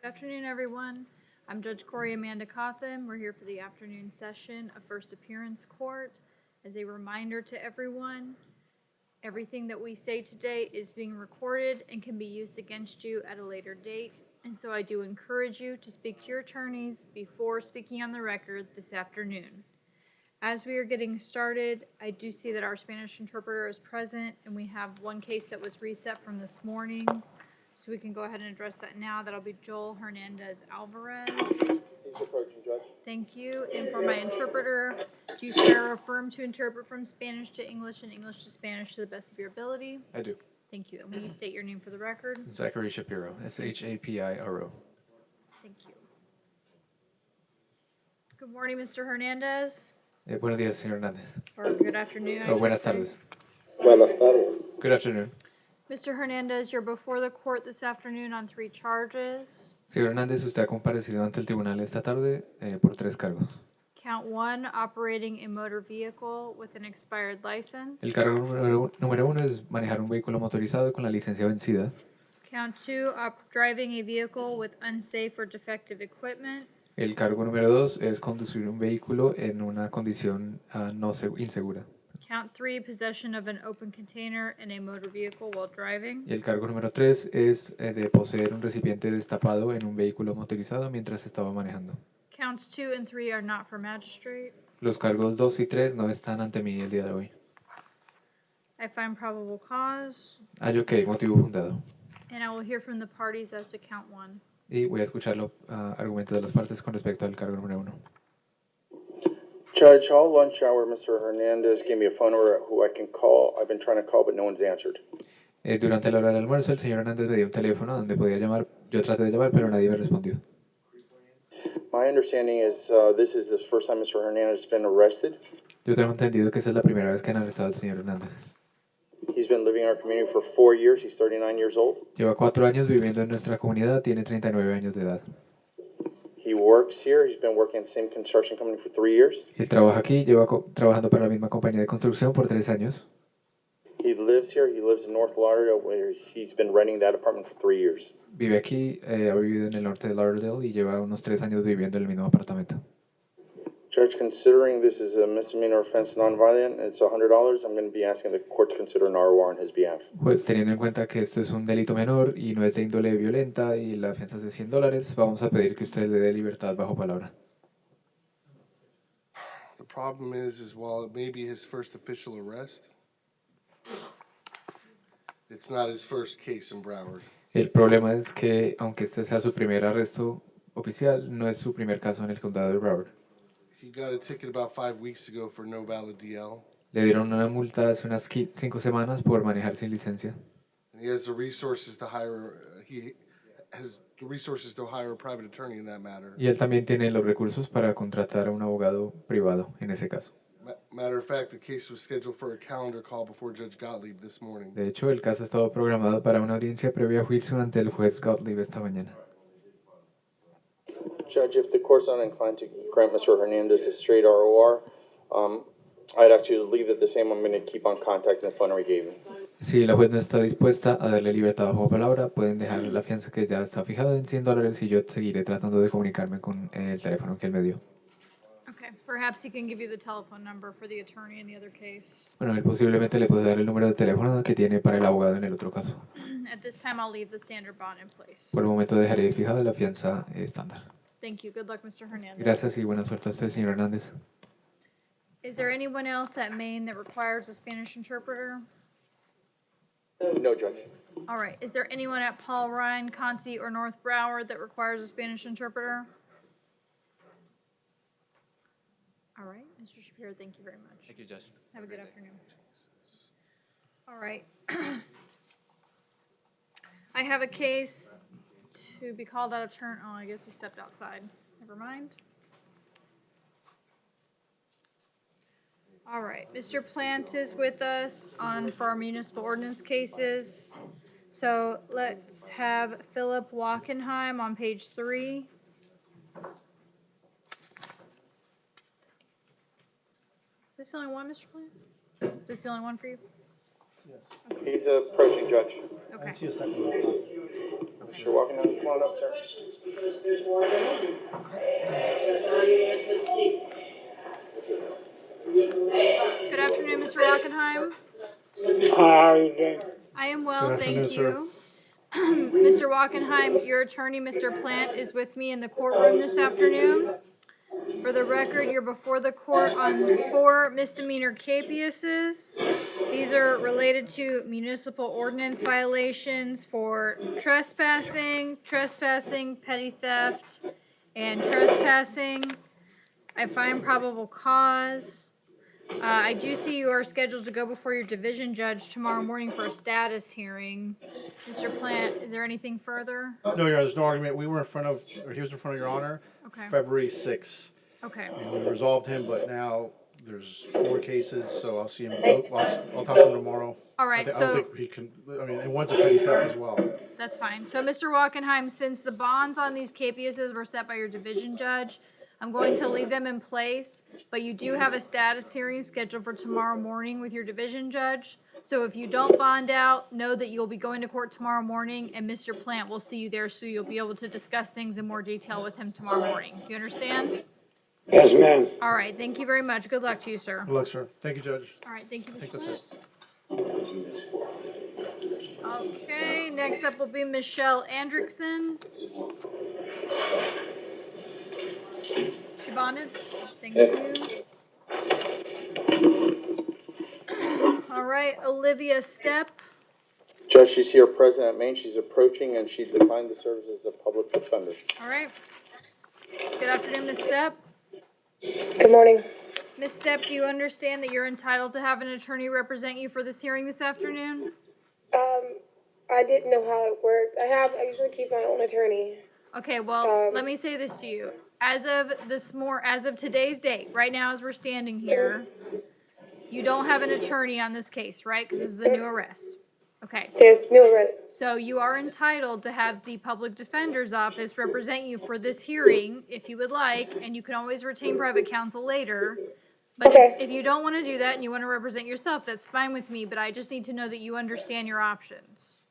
Good afternoon, everyone. I'm Judge Corey Amanda Cotham. We're here for the afternoon session of First Appearance Court. As a reminder to everyone, everything that we say today is being recorded and can be used against you at a later date. And so I do encourage you to speak to your attorneys before speaking on the record this afternoon. As we are getting started, I do see that our Spanish interpreter is present, and we have one case that was reset from this morning. So we can go ahead and address that now. That'll be Joel Hernandez Alvarez. He's approaching, Judge. Thank you. And for my interpreter, do you swear or affirm to interpret from Spanish to English and English to Spanish to the best of your ability? I do. Thank you. And will you state your name for the record? Zachary Shapiro, Shapiro. Thank you. Good morning, Mr. Hernandez. Buenos días, señor Hernández. Or good afternoon. Oh, buenas tardes. Buenas tardes. Good afternoon. Mr. Hernandez, you're before the court this afternoon on 3 charges. Señor Hernández, usted ha comparecido ante el tribunal esta tarde por 3 cargos. Count 1, operating a motor vehicle with an expired license. El cargo número 1 es manejar un vehículo motorizado con la licencia vencida. Count 2, driving a vehicle with unsafe or defective equipment. El cargo número 2 es conducir un vehículo en una condición insegura. Count 3, possession of an open container in a motor vehicle while driving. Y el cargo número 3 es de poseer un recipiente destapado en un vehículo motorizado mientras estaba manejando. Counts 2 and 3 are not for magistrate. Los cargos 2 y 3 no están ante mí el día de hoy. I find probable cause. Ok, motivo fundado. And I will hear from the parties as to count 1. Y voy a escuchar los argumentos de las partes con respecto al cargo número 1. Judge, all lunch hour, Mr. Hernandez gave me a phone number who I can call. I've been trying to call, but no one's answered. Durante la hora del almuerzo, el señor Hernández me dio un teléfono donde podía llamar. Yo traté de llamar, pero nadie me respondió. My understanding is this is the first time Mr. Hernandez has been arrested. Yo tengo entendido que esa es la primera vez que han arrestado al señor Hernández. He's been living in our community for 4 years. He's 39 years old. Lleva 4 años viviendo en nuestra comunidad, tiene 39 años de edad. He works here. He's been working at the same construction company for 3 years. Él trabaja aquí, lleva trabajando para la misma compañía de construcción por 3 años. He lives here. He lives in North Lauderdale, where he's been renting that apartment for 3 years. Vive aquí, ha vivido en el norte de Lauderdale y lleva unos 3 años viviendo en el mismo apartamento. Judge, considering this is a misdemeanor offense nonviolent, it's $100. I'm going to be asking the court to consider an ROR on his behalf. Pues teniendo en cuenta que esto es un delito menor y no es de índole violenta y la fianza es de $100, vamos a pedir que usted le dé libertad bajo palabra. The problem is while it may be his first official arrest, it's not his first case in Broward. El problema es que, aunque este sea su primer arresto oficial, no es su primer caso en el condado de Broward. He got a ticket about 5 weeks ago for no valid DL. Le dieron una multa hace unas 5 semanas por manejar sin licencia. And he has the resources to hire. He has the resources to hire a private attorney in that matter. Y él también tiene los recursos para contratar a un abogado privado en ese caso. Matter of fact, the case was scheduled for a calendar call before Judge Gottlieb this morning. De hecho, el caso estaba programado para una audiencia previa a juicio ante el juez Gottlieb esta mañana. Judge, if the court's not inclined to grant Mr. Hernandez a straight ROR, I'd ask you to leave it the same. I'm going to keep on contacting the phone number he gave me. Si la juez no está dispuesta a darle libertad bajo palabra, pueden dejar la fianza que ya está fijada en $100 y yo seguiré tratando de comunicarme con el teléfono que él me dio. Okay, perhaps he can give you the telephone number for the attorney in the other case. Bueno, él posiblemente le puede dar el número de teléfono que tiene para el abogado en el otro caso. At this time, I'll leave the standard bond in place. Por el momento dejaré fijada la fianza estándar. Thank you. Good luck, Mr. Hernandez. Gracias y buena suerte a usted, señor Hernández. Is there anyone else at Maine that requires a Spanish interpreter? No, Judge. All right. Is there anyone at Paul Ryan, Conti, or North Broward that requires a Spanish interpreter? All right. Mr. Shapiro, thank you very much. Thank you, Judge. Have a good afternoon. All right. I have a case to be called out of turn. Oh, I guess he stepped outside. Never mind. All right, Mr. Plant is with us for our municipal ordinance cases. So let's have Philip Wackenheim on page 3. Is this the only one, Mr. Plant? Is this the only one for you? He's approaching, Judge. Okay. I see a second one. Mr. Walkenham, come on up, sir. Good afternoon, Mr. Wackenheim. Hi, how are you doing? I am well, Good afternoon, thank you. Mr. Wackenheim, your attorney, Mr. Plant, is with me in the courtroom this afternoon. For the record, you're before the court on 4 misdemeanor capiases. These are related to municipal ordinance violations for trespassing, petty theft, and trespassing. I find probable cause. I do see you are scheduled to go before your division judge tomorrow morning for a status hearing. Mr. Plant, is there anything further? No, Your Honor, there's no argument. We were in front of, or he was in front of Your Honor, Okay. February 6th. Okay. And we resolved him, but now there's more cases, so I'll see him, I'll talk to him tomorrow. All right, I don't so- think he can, I mean, and one's a petty theft as well. That's fine. So, Mr. Wackenheim, since the bonds on these capiases were set by your division judge, I'm going to leave them in place, but you do have a status hearing scheduled for tomorrow morning with your division judge. So if you don't bond out, know that you'll be going to court tomorrow morning, and Mr. Plant will see you there, so you'll be able to discuss things in more detail with him tomorrow morning. Do you understand? Yes, ma'am. All right, thank you very much. Good luck to you, sir. Good luck, sir. Thank you, Judge. All right, thank you, I think Mr. that's Plant. it. Okay, next up will be Michelle Andrickson. She bonded? Thank you. All right, Olivia Stepp. Judge, she's here present at Maine. She's approaching and she declined the service as a public defender. All right. Good afternoon, Ms. Stepp. Good morning. Ms. Stepp, do you understand that you're entitled to have an attorney represent you for this hearing this afternoon? I didn't know how it worked. I usually keep my own attorney. Okay, well, let me say this to you. As of today's date, right now as we're standing here, you don't have an attorney on this case, right? Because this is a new arrest. Okay. There's new arrest. So you are entitled to have the public defender's office represent you for this hearing if you would like, and you can always retain private counsel later. But Okay. if you don't want to do that and you want to represent yourself, that's fine with me, but I just need to know that you understand your options.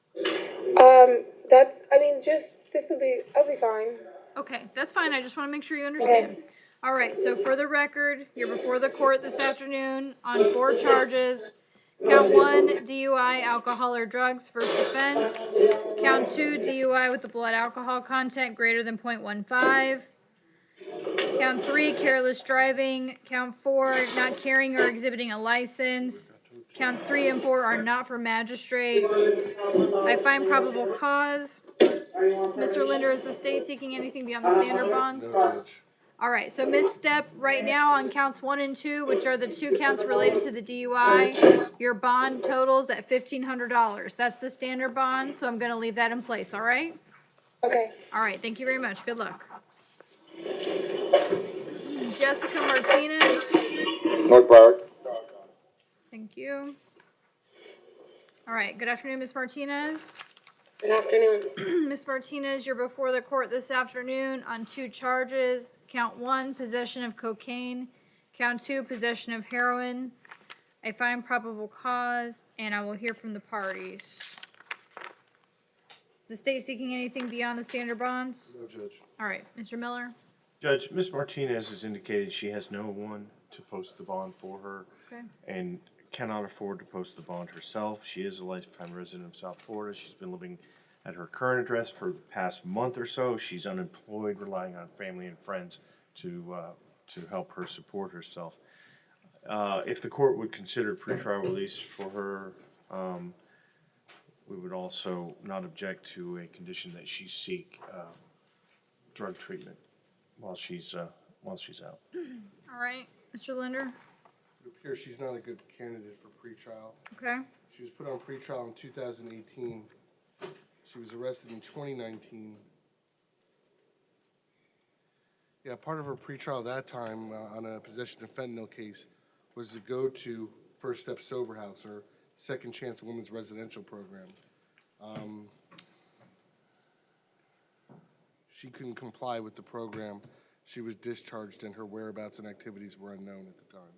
I'll be fine. Okay, that's fine. I just want to make sure you understand. All right, so for the record, you're before the court this afternoon on 4 charges. Count 1, DUI, alcohol or drugs, first offense. Count 2, DUI with the blood alcohol content greater than 0.15. Count 3, careless driving. Count 4, not carrying or exhibiting a license. Counts 3 and 4 are not for magistrate. I find probable cause. Mr. Linder, is the state seeking anything beyond the standard bonds? No, Judge. All right, so Ms. Stepp, right now on counts 1 and 2, which are the 2 counts related to the DUI, your bond totals at $1,500. That's the standard bond, so I'm going to leave that in place, all right? Okay. All right, thank you very much. Good luck. Jessica Martinez. North Broward. Thank you. All right, good afternoon, Ms. Martinez. Good afternoon. Ms. Martinez, you're before the court this afternoon on 2 charges. Count 1, possession of cocaine. Count 2, possession of heroin. I find probable cause, and I will hear from the parties. Is the state seeking anything beyond the standard bonds? No, Judge. All right, Mr. Miller. Judge, Ms. Martinez has indicated she has no one to post the bond for her Okay. and cannot afford to post the bond herself. She is a lifetime resident of South Florida. She's been living at her current address for the past month or so. She's unemployed, relying on family and friends to help her support herself. If the court would consider pretrial release for her, we would also not object to a condition that she seek drug treatment while she's out. All right, Mr. Linder. It appears she's not a good candidate for pretrial. Okay. She was put on pretrial in 2018. She was arrested in 2019. Yeah, part of her pretrial that time on a possession of fentanyl case was to go to First Step Sober House, or Second Chance Women's Residential Program. She couldn't comply with the program. She was discharged and her whereabouts and activities were unknown at the time.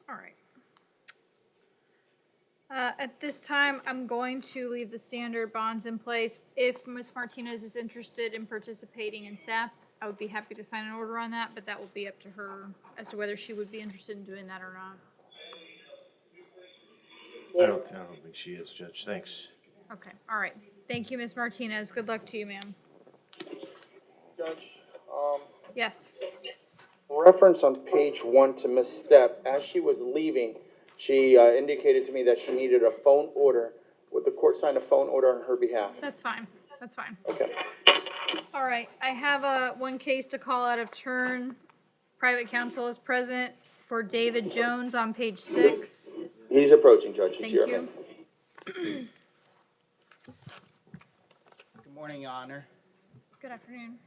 All right. At this time, I'm going to leave the standard bonds in place. If Ms. Martinez is interested in participating in SAP, I would be happy to sign an order on that, but that will be up to her as to whether she would be interested in doing that or not. I don't think she is, Judge. Thanks. Okay, all right. Thank you, Ms. Martinez. Good luck to you, ma'am. Judge, Yes. reference on page 1 to Miss Stepp, as she was leaving, she indicated to me that she needed a phone order. Would the court sign a phone order on her behalf? That's fine. That's fine. Okay. All right, I have one case to call out of turn. Private counsel is present for David Jones on page 6. He's approaching, Judge. He's Thank here. you. Good morning, Your Honor. Good afternoon.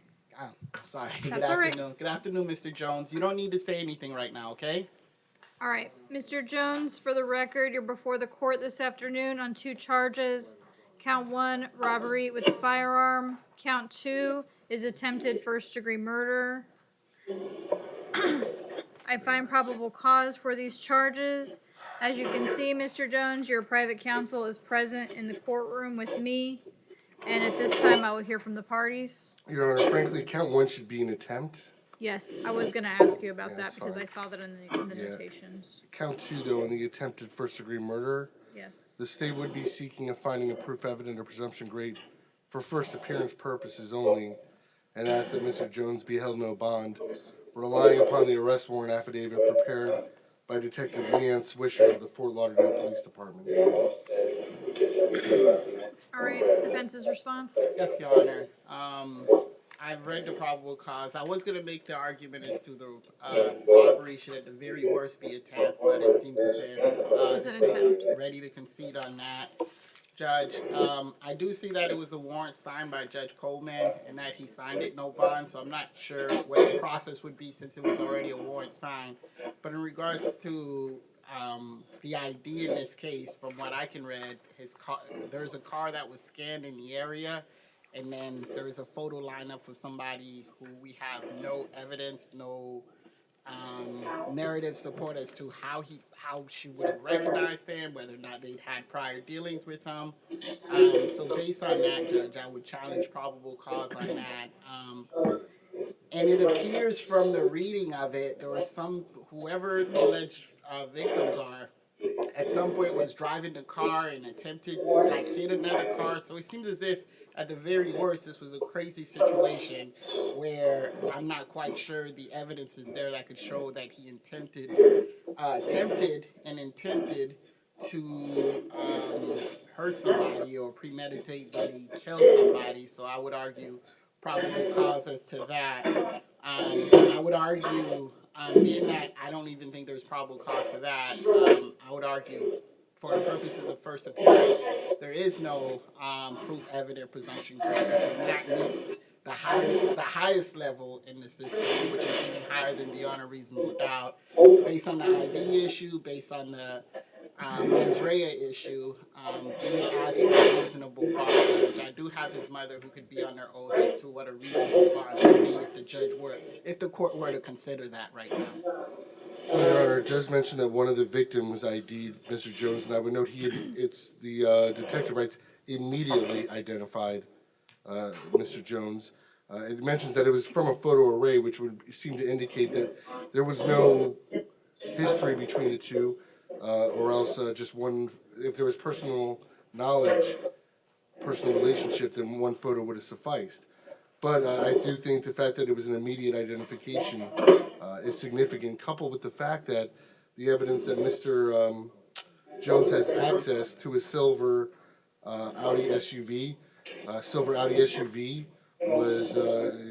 Oh, sorry. That's Good all right. afternoon. Good afternoon, Mr. Jones. You don't need to say anything right now, okay? All right, Mr. Jones, for the record, you're before the court this afternoon on 2 charges. Count 1, robbery with a firearm. Count 2 is attempted first-degree murder. I find probable cause for these charges. As you can see, Mr. Jones, your private counsel is present in the courtroom with me. And at this time, I will hear from the parties. Your Honor, frankly, count 1 should be an attempt. Yes, I was gonna ask you about Yeah, that that's because fine. I saw that in the Yeah. notations. Count 2, though, in the attempted first-degree murder, Yes. the state would be seeking a finding of proof evident or presumption great for first appearance purposes only, and ask that Mr. Jones be held no bond, relying upon the arrest warrant affidavit prepared by Detective Leanne Swisher of the Fort Lauderdale Police Department. All right, defense's response? Yes, Your Honor. I've read the probable cause. I was going to make the argument as to the robbery should at the very worst be attempt, but it seems as if It's the an state's attempt. ready to concede on that. Judge, I do see that it was a warrant signed by Judge Coleman and that he signed it no bond, so I'm not sure what the process would be since it was already a warrant signed. But in regards to the ID in this case, from what I can read, there's a car that was scanned in the area, and then there is a photo lineup of somebody who we have no evidence, no narrative support as to how she would have recognized him, whether or not they'd had prior dealings with him. So based on that, Judge, I would challenge probable cause on that. And it appears from the reading of it, there was whoever the alleged victims are, at some point was driving the car and attempted hit another car. So it seems as if at the very worst this was a crazy situation where I'm not quite sure the evidence is there that could show that he attempted and intended to hurt somebody or premeditatedly kill somebody. So I would argue probable cause as to that. I would argue, being that I don't even think there's probable cause to that, I would argue for the purposes of first appearance, there is no proof evident presumption ground. This would not meet the highest level in the system, which is even higher than beyond a reasonable doubt, based on the ID issue, based on the mens rea issue. We would ask for a reasonable bond, which I do have his mother who could be on their oath as to what a reasonable bond would be if the court were to consider that right now. Your Honor, it does mention that one of the victims ID'd Mr. Jones, and I would note it's the detective writes immediately identified Mr. Jones. It mentions that it was from a photo array, which would seem to indicate that there was no history between the two, or else just one. If there was personal knowledge, personal relationship, then one photo would have sufficed. But I do think the fact that it was an immediate identification is significant, coupled with the fact that the evidence that Mr. Jones has access to a silver Audi SUV. Silver Audi SUV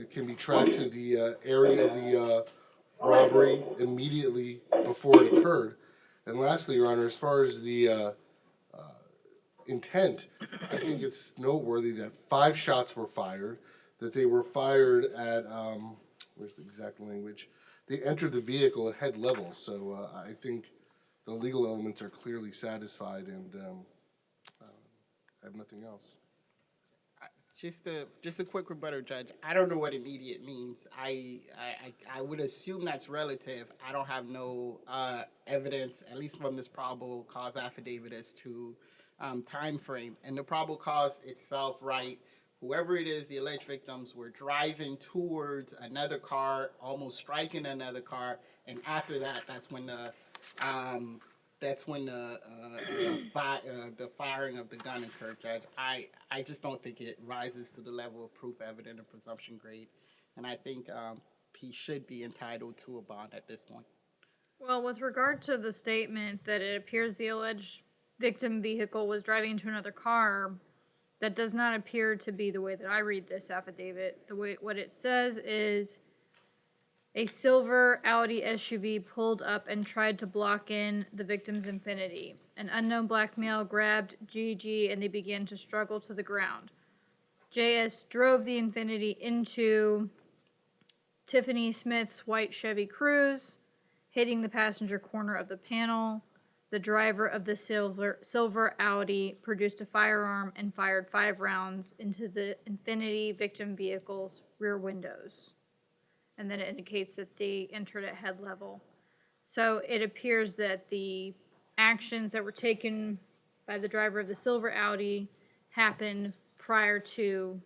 can be tracked to the area of the robbery immediately before it occurred. And lastly, Your Honor, as far as the intent, I think it's noteworthy that 5 shots were fired, that they were fired at, where's the exact language? They entered the vehicle at head level, so I think the legal elements are clearly satisfied, and I have nothing else. just a quick rebuttal, Judge. I don't know what immediate means. I would assume that's relative. I don't have no evidence, at least from this probable cause affidavit, as to time frame. And the probable cause itself, right? Whoever it is, the alleged victims were driving towards another car, almost striking another car, and after that, that's when the firing of the gun occurred, Judge. I just don't think it rises to the level of proof evident or presumption grade, and I think he should be entitled to a bond at this point. Well, with regard to the statement that it appears the alleged victim vehicle was driving into another car, that does not appear to be the way that I read this affidavit. What it says is a silver Audi SUV pulled up and tried to block in the victim's Infiniti. An unknown black male grabbed GG and they began to struggle to the ground. JS drove the Infiniti into Tiffany Smith's white Chevy Cruze, hitting the passenger corner of the panel. The driver of the silver Audi produced a firearm and fired 5 rounds into the Infiniti victim vehicle's rear windows. And then it indicates that they entered at head level. So it appears that the actions that were taken by the driver of the silver Audi happened prior to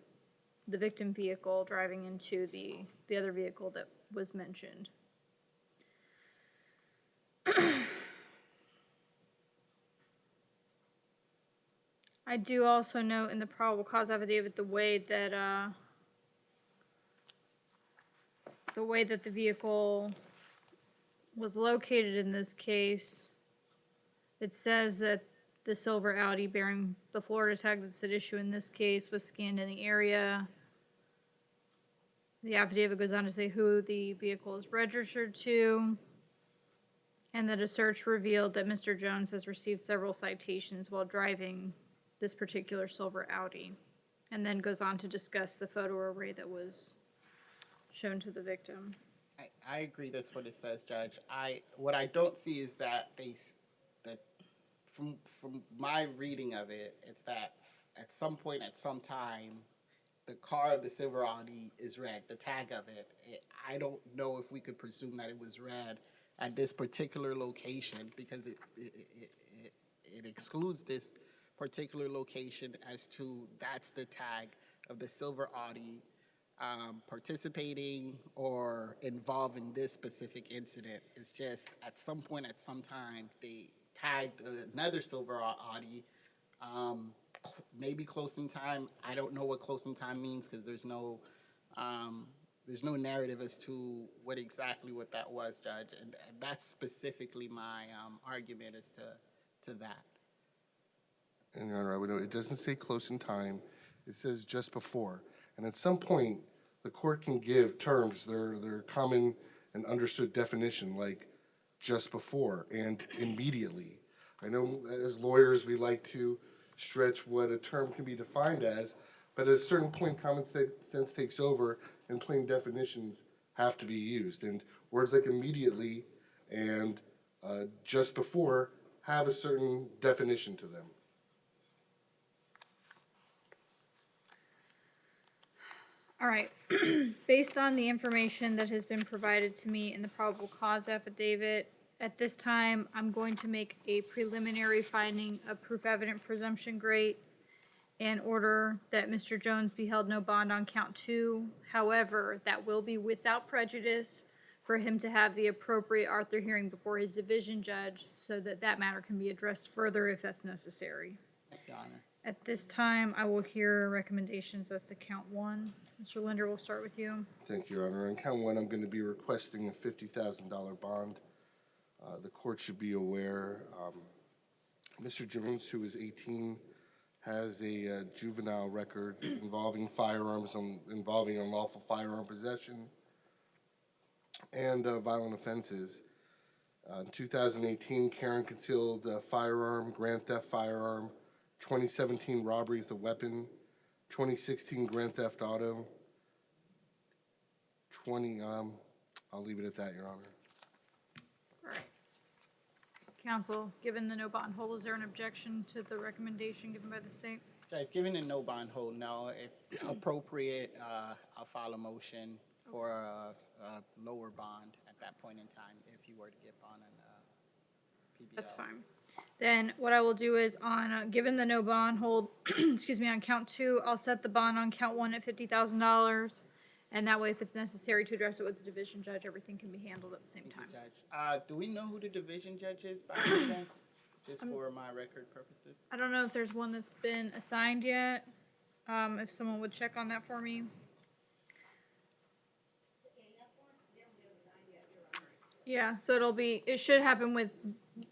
the victim vehicle driving into the other vehicle that was mentioned. I do also note in the probable cause affidavit the way that the vehicle was located in this case. It says that the silver Audi bearing the Florida tag that's at issue in this case was scanned in the area. The affidavit goes on to say who the vehicle is registered to, and that a search revealed that Mr. Jones has received several citations while driving this particular silver Audi, and then goes on to discuss the photo array that was shown to the victim. I agree. That's what it says, Judge. What I don't see is that from my reading of it, it's that at some point, at some time, the car of the silver Audi is red. The tag of it. I don't know if we could presume that it was red at this particular location because it excludes this particular location as to that's the tag of the silver Audi participating or involved in this specific incident. It's just at some point, at some time, they tagged another silver Audi, maybe close in time. I don't know what close in time means because there's no narrative as to what that was, Judge, and that's specifically my argument as to that. And Your Honor, I would know, it doesn't say close in time, it says just before. And at some point, the court can give terms, their common and understood definition, like just before and immediately. I know as lawyers, we like to stretch what a term can be defined as, but at a certain point, common sense takes over and plain definitions have to be used. And words like immediately and just before have a certain definition to them. All right. Based on the information that has been provided to me in the probable cause affidavit, at this time, I'm going to make a preliminary finding of proof evident presumption grade and order that Mr. Jones be held no bond on count 2. However, that will be without prejudice for him to have the appropriate Arthur hearing before his division judge so that that matter can be addressed further if that's necessary. Yes, Your Honor. At this time, I will hear recommendations as to count 1. Mr. Linder, we'll start with you. Thank you, Your Honor. On count 1, I'm going to be requesting a $50,000 bond. The court should be aware, Mr. Jones, who is 18, has a juvenile record involving firearms, involving unlawful firearm possession and violent offenses. In 2018, Karen concealed a firearm, grand theft firearm, 2017 robbery with a weapon, 2016 grand theft auto, I'll leave it at that, Your Honor. All right. Counsel, given the no bond hold, is there an objection to the recommendation given by the state? Judge, given a no bond hold, no. If appropriate, I'll file a motion for a lower bond at that point in time if you were to get bond on PBL. That's fine. Then what I will do is on, given the no bond hold, excuse me, on count 2, I'll set the bond on count 1 at $50,000. And that way, if it's necessary to address it with the division judge, everything can be handled at the same time. Judge, do we know who the division judge is by any chance? Just for my record purposes. I don't know if there's one that's been assigned yet. If someone would check on that for me. Yeah, so it should happen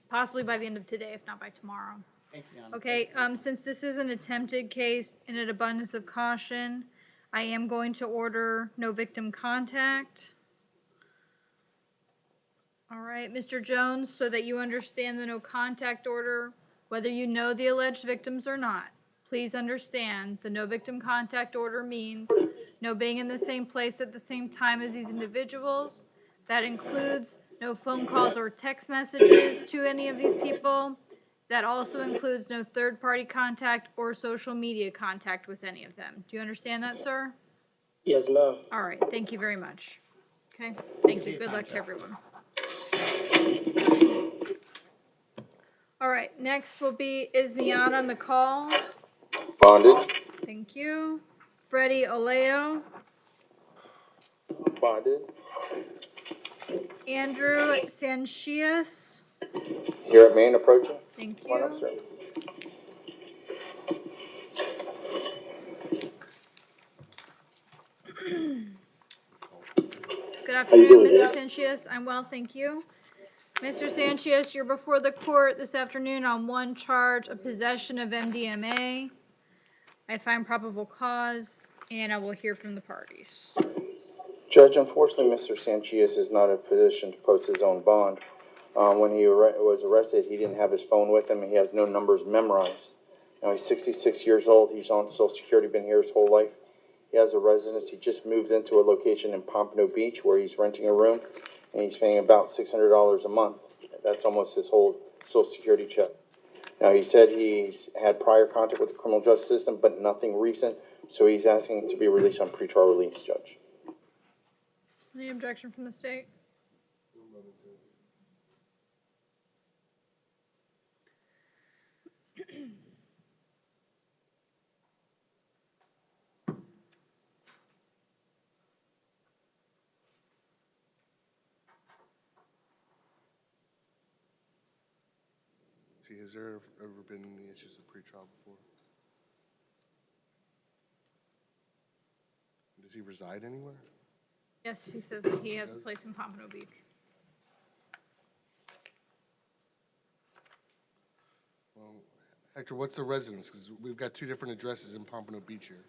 possibly by the end of today, if not by tomorrow. Thank you, Your Honor. Okay, since this is an attempted case, in an abundance of caution, I am going to order no victim contact. All right, Mr. Jones, so that you understand the no contact order, whether you know the alleged victims or not, please understand the no victim contact order means no being in the same place at the same time as these individuals. That includes no phone calls or text messages to any of these people. That also includes no third-party contact or social media contact with any of them. Do you understand that, sir? Yes, ma'am. All right, thank you very much. Okay, thank you. Good luck to everyone. All right, next will be Ismiana McCall. Bonded. Thank you. Freddie Oleo. Bonded. Andrew Sanchias. Here at Maine approaching. Thank Come on up, you. sir. Good afternoon, doing, Mr. Dan? Sanchez. I'm well, thank you. Mr. Sanchez, you're before the court this afternoon on one charge of possession of MDMA. I find probable cause, and I will hear from the parties. Judge, unfortunately, Mr. Sanchez is not in a position to post his own bond. When he was arrested, he didn't have his phone with him, and he has no numbers memorized. Now, he's 66 years old. He's on Social Security, been here his whole life. He has a residence. He just moved into a location in Pompano Beach where he's renting a room, and he's paying about $600 a month. That's almost his whole Social Security check. Now, he said he's had prior contact with the criminal justice system, but nothing recent, so he's asking to be released on pretrial release, Judge. Any objection from the state? See, has there ever been any issues with pretrial before? Does he reside anywhere? Yes, he says he has a place in Pompano Beach. Well, Hector, what's the residence? Because we've got two different addresses in Pompano Beach here.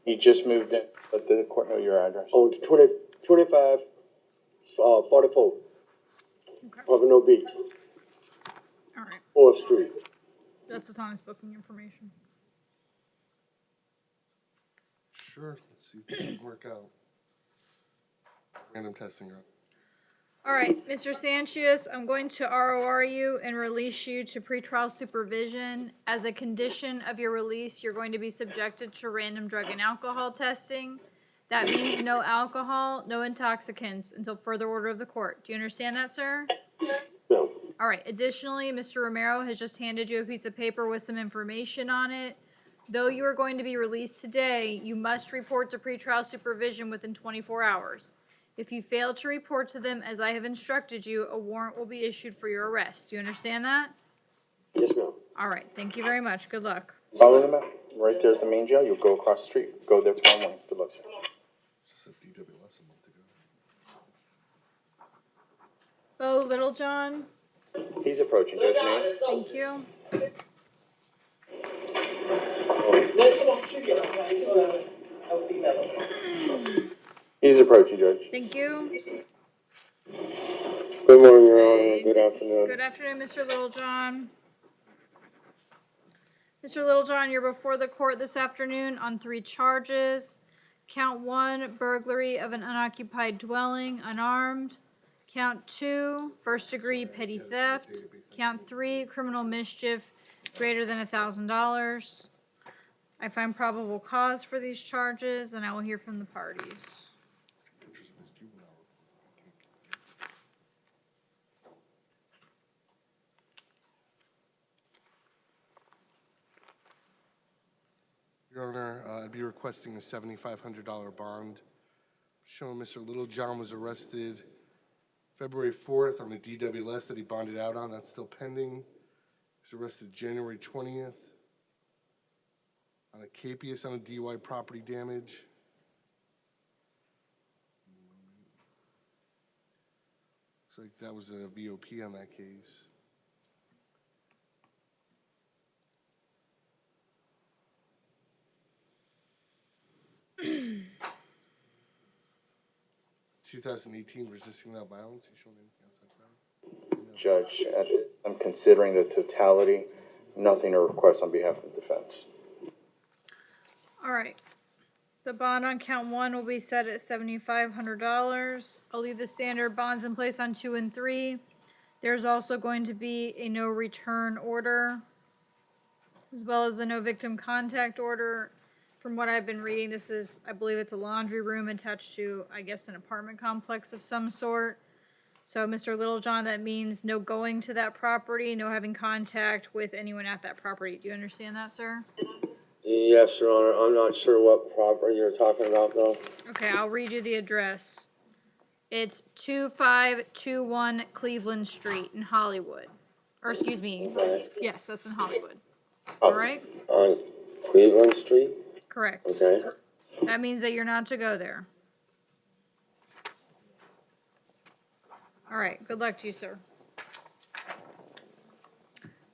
He just moved in. Let the court know your address. On 25, 44, Okay, Pompano Beach, all right. 4th Street. That's what's on his booking information. Sure, let's see if this can work out. Random testing run. All right, Mr. Sanchez, I'm going to ROR you and release you to pretrial supervision. As a condition of your release, you're going to be subjected to random drug and alcohol testing. That means no alcohol, no intoxicants until further order of the court. Do you understand that, sir? No. All right, additionally, Mr. Romero has just handed you a piece of paper with some information on it. Though you are going to be released today, you must report to pretrial supervision within 24 hours. If you fail to report to them as I have instructed you, a warrant will be issued for your arrest. Do you understand that? Yes, ma'am. All right, thank you very much. Good luck. Follow them out. Right there's the main jail. You'll go across the street. Go there tomorrow morning. Good luck, sir. Just a DWS a month ago. Bo Littlejohn, He's approaching, Judge Maine. thank you. He's approaching, Judge. Thank you. Good morning, Your Honor. Good afternoon. Good afternoon, Mr. Littlejohn. Mr. Littlejohn, you're before the court this afternoon on 3 charges. Count 1, burglary of an unoccupied dwelling, unarmed. Count 2, first-degree petty theft. Count 3, criminal mischief greater than $1,000. I find probable cause for these charges, and I will hear from the parties. Your Honor, I'd be requesting a $7,500 bond. Showing Mr. Littlejohn was arrested February 4th on a DWS that he bonded out on. That's still pending. He was arrested January 20th on a capias on a DUI property damage. Looks like that was a VOP on that case. (2018) resisting without violence. You showing anything outside that? Judge, I'm considering the totality, nothing to request on behalf of the defense. All right. The bond on count 1 will be set at $7,500. I'll leave the standard bonds in place on 2 and 3. There's also going to be a no return order, as well as a no victim contact order. From what I've been reading, this is, I believe it's a laundry room attached to, I guess, an apartment complex of some sort. So, Mr. Littlejohn, that means no going to that property, no having contact with anyone at that property. Do you understand that, sir? Yes, Your Honor. I'm not sure what property you're talking about, though. Okay, I'll read you the address. It's 2521 Cleveland Street in Hollywood. Or excuse me, Okay. yes, that's in Hollywood. All right? On Cleveland Street? Correct. Okay. That means that you're not to go there. All right, good luck to you, sir.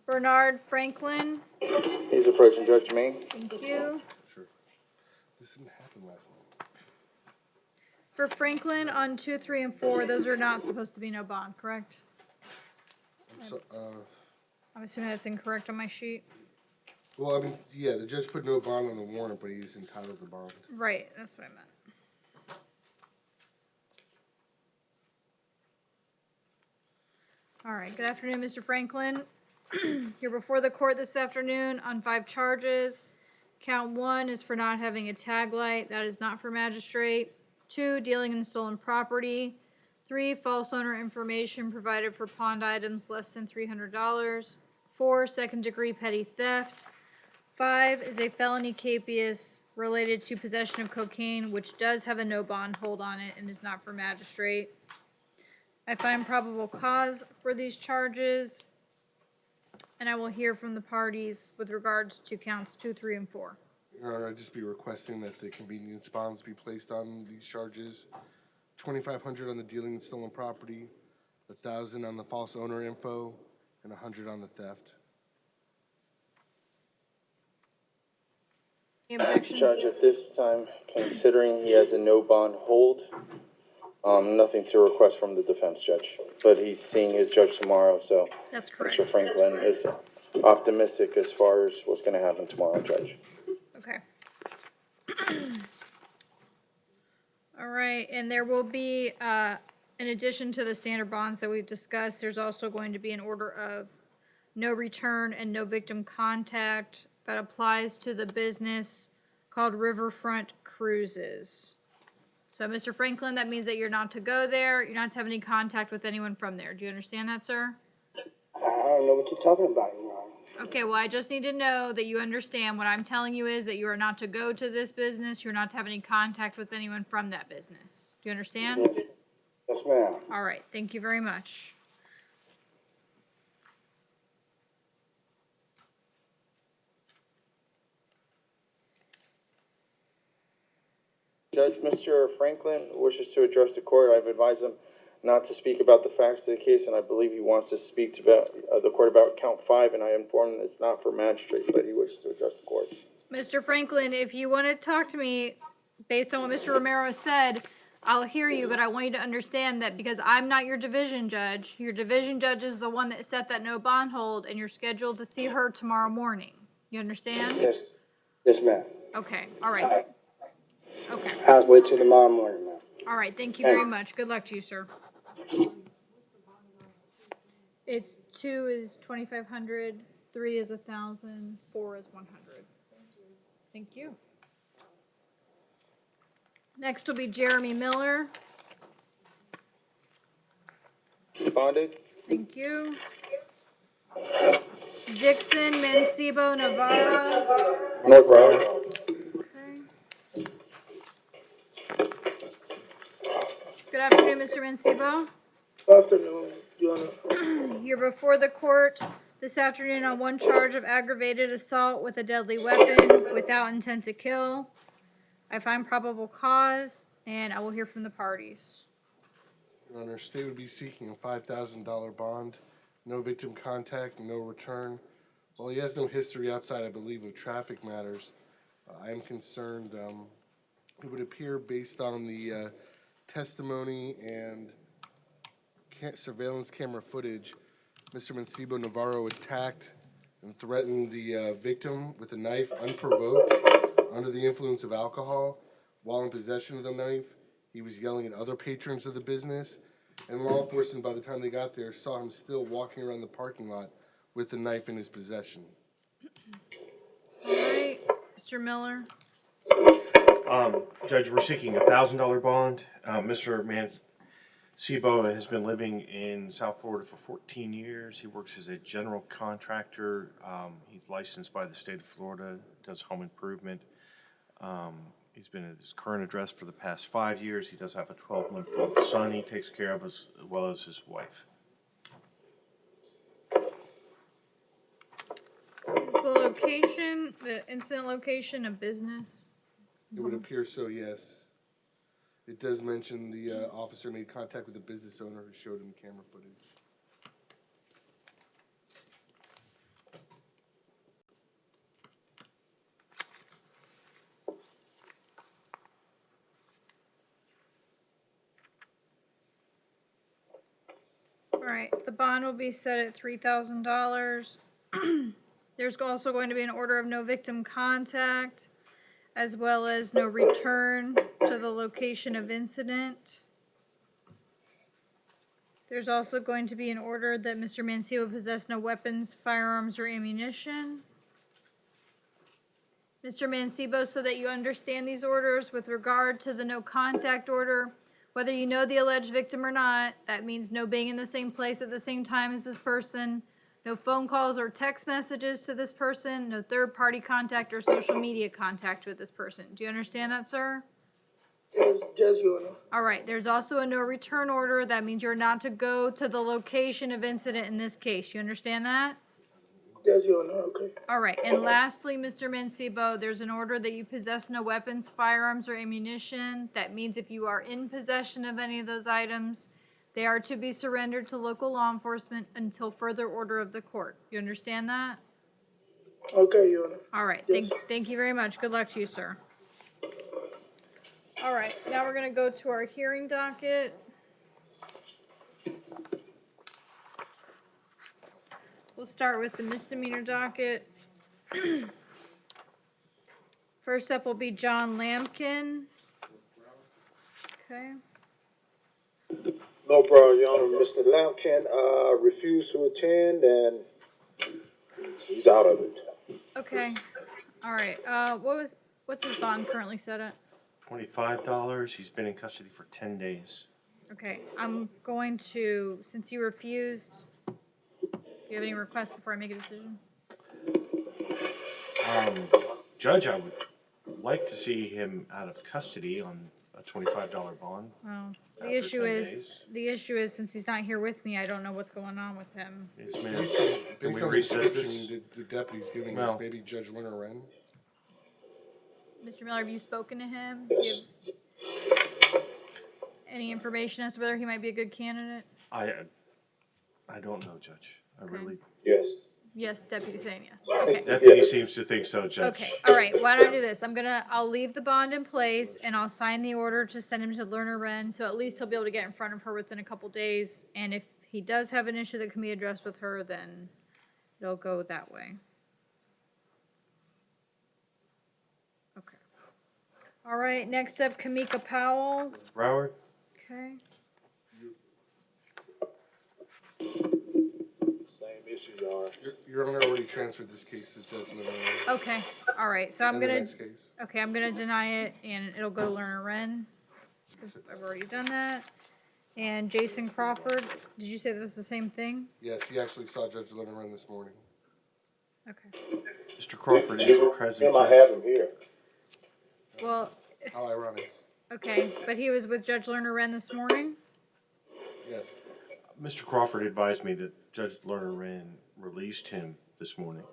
Bernard Franklin, He's approaching Judge Jermaine. thank you. Sure. This didn't happen last night. For Franklin on 2, 3, and 4, those are not supposed to be no bond, correct? I'm assuming that's incorrect on my sheet. Well, I mean, yeah, the judge put no bond on the warrant, but he's entitled to bond. Right, that's what I meant. All right, good afternoon, Mr. Franklin. You're before the court this afternoon on 5 charges. Count 1 is for not having a tag light. That is not for magistrate. 2, dealing in stolen property. 3, false owner information provided for pawned items less than $300. 4, second-degree petty theft. 5 is a felony capias related to possession of cocaine, which does have a no bond hold on it and is not for magistrate. I find probable cause for these charges, and I will hear from the parties with regards to counts 2, 3, and 4. Your Honor, I'd just be requesting that the convenience bonds be placed on these charges. $2,500 on the dealing in stolen property, $1,000 on the false owner info, and $100 on the theft. Any objection? Judge, at this time, considering he has a no bond hold, nothing to request from the defense, Judge. But he's seeing his judge tomorrow, so That's correct. Mr. Franklin is optimistic as far as what's going to happen tomorrow, Judge. Okay. All right, and there will be, in addition to the standard bonds that we've discussed, there's also going to be an order of no return and no victim contact that applies to the business called Riverfront Cruises. So, Mr. Franklin, that means that you're not to go there, you're not to have any contact with anyone from there. Do you understand that, sir? I don't know what you're talking about, Your Honor. Okay, well, I just need to know that you understand. What I'm telling you is that you are not to go to this business, you're not to have any contact with anyone from that business. Do you understand? Yes, ma'am. All right, thank you very much. Judge, Mr. Franklin wishes to address the court. I've advised him not to speak about the facts of the case, and I believe he wants to speak to the court about count 5, and I informed him it's not for magistrate, but he wishes to address the court. Mr. Franklin, if you want to talk to me based on what Mr. Romero said, I'll hear you, but I want you to understand that because I'm not your division judge is the one that set that no bond hold, and you're scheduled to see her tomorrow morning. You understand? Yes. Yes, ma'am. Okay, all right. Okay, I'll wait till tomorrow morning, ma'am. all right, thank you very much. Good luck to you, sir. It's 2 is 2,500, 3 is 1,000, 4 is 100. Thank you. Next will be Jeremy Miller. Bonded? Thank you. Dixon Mancebo Navarro. North Broward. Okay. Good afternoon, Mr. Mancebo. Afternoon, Your Honor. You're before the court this afternoon on one charge of aggravated assault with a deadly weapon without intent to kill. I find probable cause, and I will hear from the parties. Your Honor, state would be seeking a $5,000 bond, no victim contact, no return. While he has no history outside, I believe, of traffic matters, I am concerned, it would appear based on the testimony and surveillance camera footage, Mr. Mancebo Navarro attacked and threatened the victim with a knife unprovoked, under the influence of alcohol. While in possession of the knife, he was yelling at other patrons of the business, and law enforcement, by the time they got there, saw him still walking around the parking lot with the knife in his possession. All right, Mr. Miller. Judge, we're seeking $1,000 bond. Mr. Mancebo has been living in South Florida for 14 years. He works as a general contractor. He's licensed by the state of Florida, does home improvement. He's been at his current address for the past 5 years. He does have a 12-month-old son he takes care of, as well as his wife. Is the location, the incident location, a business? It would appear so, yes. It does mention the officer made contact with the business owner who showed him camera footage. All right, the bond will be set at $3,000. There's also going to be an order of no victim contact, as well as no return to the location of incident. There's also going to be an order that Mr. Mancebo possess no weapons, firearms, or ammunition. Mr. Mancebo, so that you understand these orders with regard to the no contact order, whether you know the alleged victim or not, that means no being in the same place at the same time as this person, no phone calls or text messages to this person, no third-party contact or social media contact with this person. Do you understand that, sir? Yes, Your Honor. All right, there's also a no return order. That means you're not to go to the location of incident in this case. You understand that? Yes, Your Honor, okay. All right, and lastly, Mr. Mancebo, there's an order that you possess no weapons, firearms, or ammunition. That means if you are in possession of any of those items, they are to be surrendered to local law enforcement until further order of the court. You understand that? Okay, Your Honor. All right, Yes. thank you very much. Good luck to you, sir. All right, now we're going to go to our hearing docket. We'll start with the misdemeanor docket. First up will be John Lampkin. Okay. No problem, Your Honor. Mr. Lampkin refused to attend, and he's out of it. Okay. All right. What's his bond currently set at? $25. He's been in custody for 10 days. Okay. I'm going to, since you refused, do you have any requests before I make a decision? Judge, I would like to see him out of custody on a $25 bond. Well, After the issue 10 is, days. since he's not here with me, I don't know what's going on with him. Yes, ma'am. Based Can we on the reset this? description the deputy's giving us, Well- maybe Judge Lerner Wren? Mr. Miller, have you spoken to him? Yes. Do you have any information as to whether he might be a good candidate? I don't know, Judge. I Okay. really. Yes. Yes, deputy saying yes. Okay. Deputy Yes. seems to think so, Judge. Okay, all right, why don't I do this? I'll leave the bond in place and I'll sign the order to send him to Lerner Wren, so at least he'll be able to get in front of her within a couple days. And if he does have an issue that can be addressed with her, then it'll go that way. Okay. All right, next up, Kamika Powell. Broward? Okay. Same issue. Yes, you are. Your Honor already transferred this case to Judge Livermore. Okay, all right, so I'm And the gonna, next case. okay, I'm gonna deny it and it'll go to Lerner Wren. 'Cause I've already done that. And Jason Crawford, did you say this is the same thing? Yes, he actually saw Judge Livermore this morning. Okay, Mr. Crawford is present, Him, I have Judge. him here. well, How ironic. okay, but he was with Judge Lerner Wren this morning? Yes. Mr. Crawford advised me that Judge Lerner Wren released him this morning.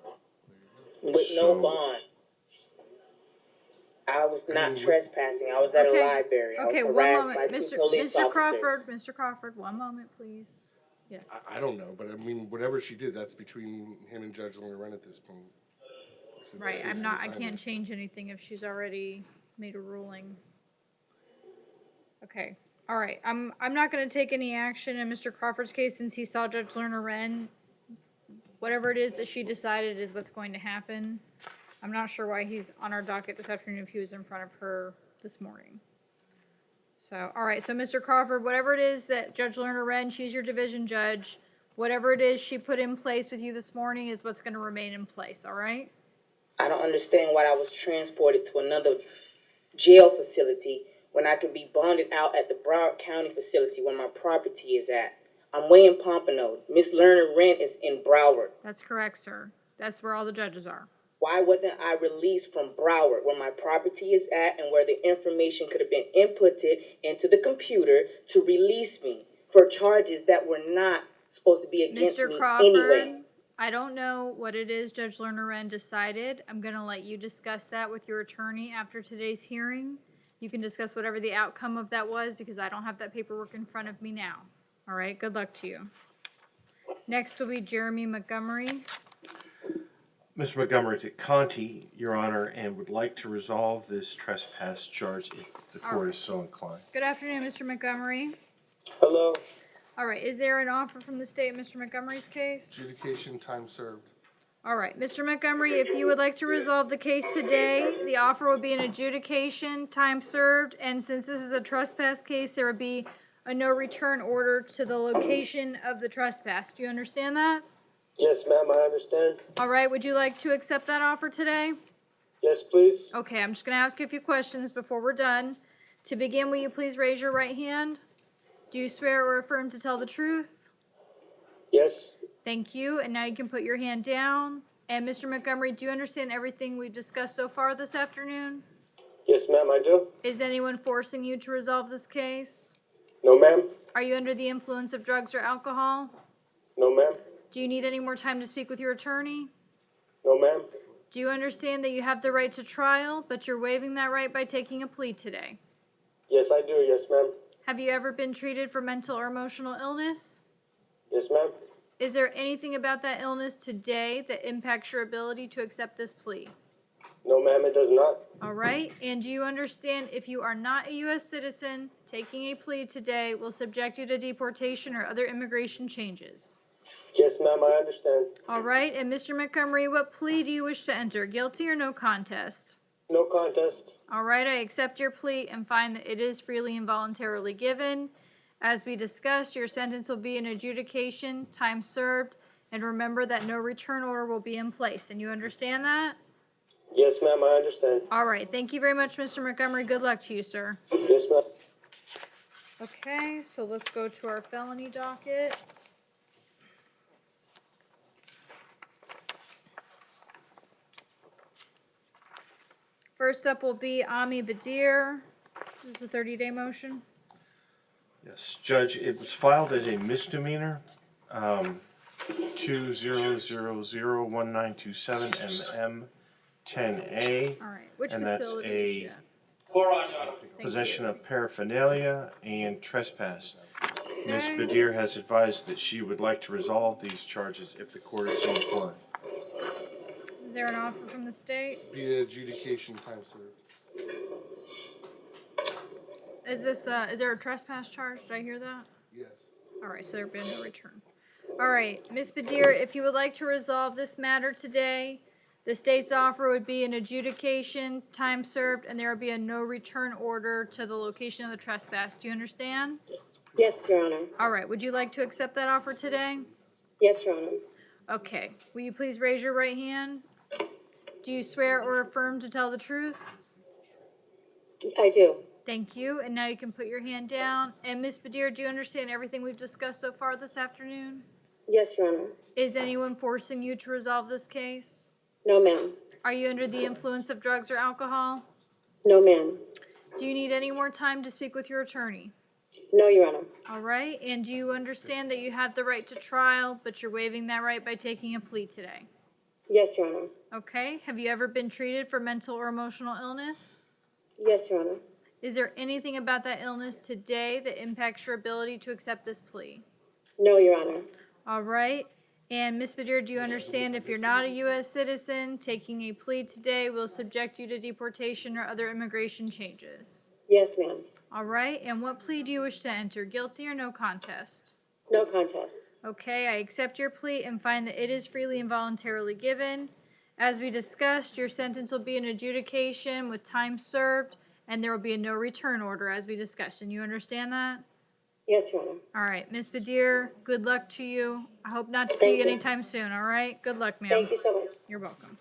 With no So- bond. I was not with- trespassing. I was at Okay. a library. I was Okay, one harassed by moment, two police officers. Mr. Crawford, one moment, please. Yes. I don't know, but I mean, whatever she did, that's between him and Judge Livermore at this point. Since the Right, case is I assigned. can't change anything if she's already made a ruling. Okay, all right, I'm not gonna take any action in Mr. Crawford's case since he saw Judge Lerner Wren. Whatever it is that she decided is what's going to happen. I'm not sure why he's on our docket this afternoon if he was in front of her this morning. So, all right, so Mr. Crawford, whatever it is that Judge Lerner Wren, she's your division judge, whatever it is she put in place with you this morning is what's gonna remain in place, all right? I don't understand why I was transported to another jail facility when I could be bonded out at the Broward County facility where my property is at. I'm way in Pompano. Miss Lerner Wren is in Broward. That's correct, sir. That's where all the judges are. Why wasn't I released from Broward, where my property is at and where the information could have been inputted into the computer to release me for charges that were not supposed to be against Mr. me Crawford, anyway? I don't know what it is Judge Lerner Wren decided. I'm gonna let you discuss that with your attorney after today's hearing. You can discuss whatever the outcome of that was because I don't have that paperwork in front of me now. All right, good luck to you. Next will be Jeremy Montgomery. Mr. Montgomery is at Conti, Your Honor, and would like to resolve this trespass charge if the court is so inclined. Good afternoon, Mr. Montgomery. Hello? All right, is there an offer from the state in Mr. Montgomery's case? Adjudication, time served. All right, Mr. Montgomery, if you would like to resolve the case today, the offer would be an adjudication, time served, and since this is a trespass case, there would be a no return order to the location of the trespass. Do you understand that? Yes, ma'am, I understand. All right, would you like to accept that offer today? Yes, please. Okay, I'm just gonna ask you a few questions before we're done. To begin, will you please raise your right hand? Do you swear or affirm to tell the truth? Yes. Thank you, and now you can put your hand down. And Mr. Montgomery, do you understand everything we've discussed so far this afternoon? Yes, ma'am, I do. Is anyone forcing you to resolve this case? No, ma'am. Are you under the influence of drugs or alcohol? No, ma'am. Do you need any more time to speak with your attorney? No, ma'am. Do you understand that you have the right to trial, but you're waiving that right by taking a plea today? Yes, I do. Yes, ma'am. Have you ever been treated for mental or emotional illness? Yes, ma'am. Is there anything about that illness today that impacts your ability to accept this plea? No, ma'am, it does not. All right, and do you understand if you are not a U.S. citizen, taking a plea today will subject you to deportation or other immigration changes? Yes, ma'am, I understand. All right, and Mr. Montgomery, what plea do you wish to enter, guilty or no contest? No contest. All right, I accept your plea and find that it is freely and voluntarily given. As we discussed, your sentence will be an adjudication, time served, and remember that no return order will be in place, and you understand that? Yes, ma'am, I understand. All right, thank you very much, Mr. Montgomery. Good luck to you, sir. Yes, ma'am. Okay, so let's go to our felony docket. First up will be Ami Badir. This is a 30-day motion. Yes, Judge, it was filed as a misdemeanor, 20001927 and M10A. All right, which And that's facility a is she at? possession of paraphernalia and trespass. Ms. Okay. Badir has advised that she would like to resolve these charges if the court is so inclined. Is there an offer from the state? Be adjudication, time served. Is there a trespass charge? Did I hear that? Yes. All right, so there'll be no return. All right, Ms. Badir, if you would like to resolve this matter today, the state's offer would be an adjudication, time served, and there will be a no return order to the location of the trespass. Do you understand? Yes, Your Honor. All right, would you like to accept that offer today? Yes, Your Honor. Okay, will you please raise your right hand? Do you swear or affirm to tell the truth? I do. Thank you, and now you can put your hand down. And Ms. Badir, do you understand everything we've discussed so far this afternoon? Yes, Your Honor. Is anyone forcing you to resolve this case? No, ma'am. Are you under the influence of drugs or alcohol? No, ma'am. Do you need any more time to speak with your attorney? No, Your Honor. All right, and do you understand that you have the right to trial, but you're waiving that right by taking a plea today? Yes, Your Honor. Okay, have you ever been treated for mental or emotional illness? Yes, Your Honor. Is there anything about that illness today that impacts your ability to accept this plea? No, Your Honor. All right, and Ms. Badir, do you understand if you're not a U.S. citizen, taking a plea today will subject you to deportation or other immigration changes? Yes, ma'am. All right, and what plea do you wish to enter, guilty or no contest? No contest. Okay, I accept your plea and find that it is freely and voluntarily given. As we discussed, your sentence will be an adjudication with time served, and there will be a no return order as we discussed. And you understand that? Yes, Your Honor. All right, Ms. Badir, good luck to you. I hope not to see Thank you you. anytime soon, all right? Good luck, ma'am. Thank you so much. You're welcome.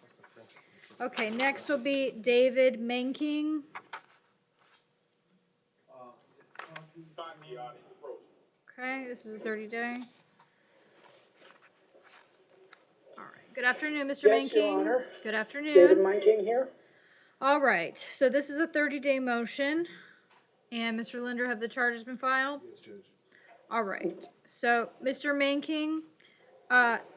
Okay, next will be David Menking. Okay, this is a 30-day. All right, good afternoon, Mr. Menking. Yes, Your Honor. Good afternoon. David Minking here. All right, so this is a 30-day motion. And Mr. Linder, have the charges been filed? Yes, Judge. All right, so Mr. Manking,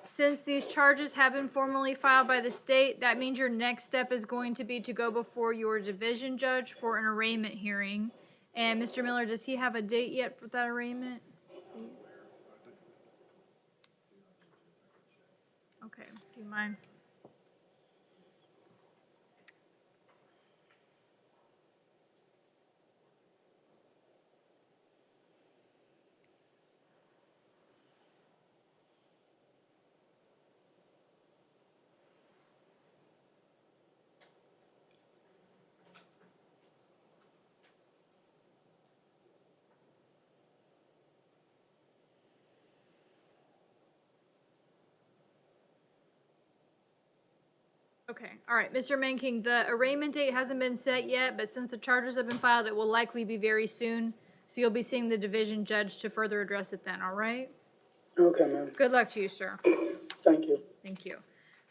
since these charges have been formally filed by the state, that means your next step is going to be to go before your division judge for an arraignment hearing. And Mr. Miller, does he have a date yet for that arraignment? Okay, do you mind? Okay, all right, Mr. Manking, the arraignment date hasn't been set yet, but since the charges have been filed, it will likely be very soon. So you'll be seeing the division judge to further address it then, all right? Okay, ma'am. Good luck to you, sir. Thank you. Thank you.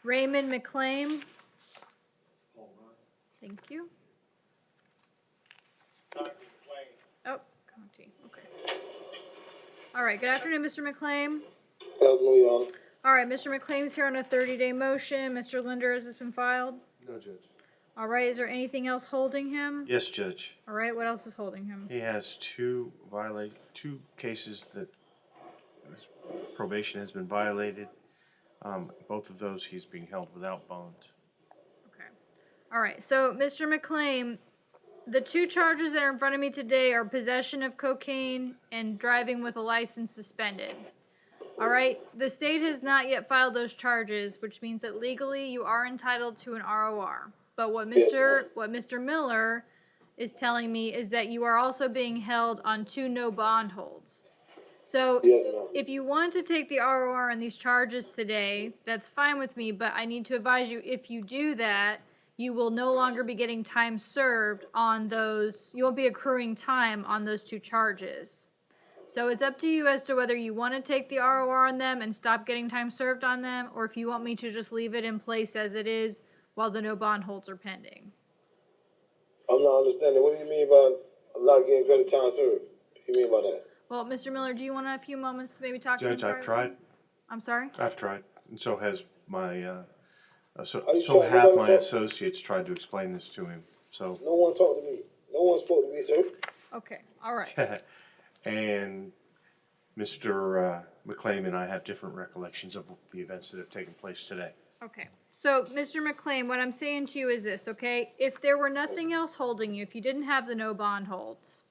Raymond McClain. Thank you. Oh, Conti, okay. All right, good afternoon, Mr. McClain. Afternoon, Your Honor. All right, Mr. McClain's here on a 30-day motion. Mr. Linder, has this been filed? No, Judge. All right, is there anything else holding him? Yes, Judge. All right, what else is holding him? He has two cases that his probation has been violated. Both of those, he's being held without bond. Okay. All right, so Mr. McClain, the two charges that are in front of me today are possession of cocaine and driving with a license suspended. All right, the state has not yet filed those charges, which means that legally you are entitled to an ROR. But what Mr. Miller is telling me is that you are also being held on 2 no bond holds. So if you want to take the ROR on these charges today, that's fine with me, but I need to advise you, if you do that, you will no longer be getting time served on those, you won't be accruing time on those 2 charges. So it's up to you as to whether you want to take the ROR on them and stop getting time served on them, or if you want me to just leave it in place as it is while the no bond holds are pending. I'm not understanding. What do you mean by I'm not getting credit time served? What do you mean by that? Well, Mr. Miller, do you want a few moments to maybe talk to him? Judge, I've tried. I'm sorry? I've tried, and so has my, so you so trying- have nobody my talk- associates tried to explain this to him, so. No one talked to me. No one spoke to me, sir. Okay, all right. And Mr. McClain and I have different recollections of the events that have taken place today. Okay, so Mr. McClain, what I'm saying to you is this, okay? If there were nothing else holding you, if you didn't have the no bond holds,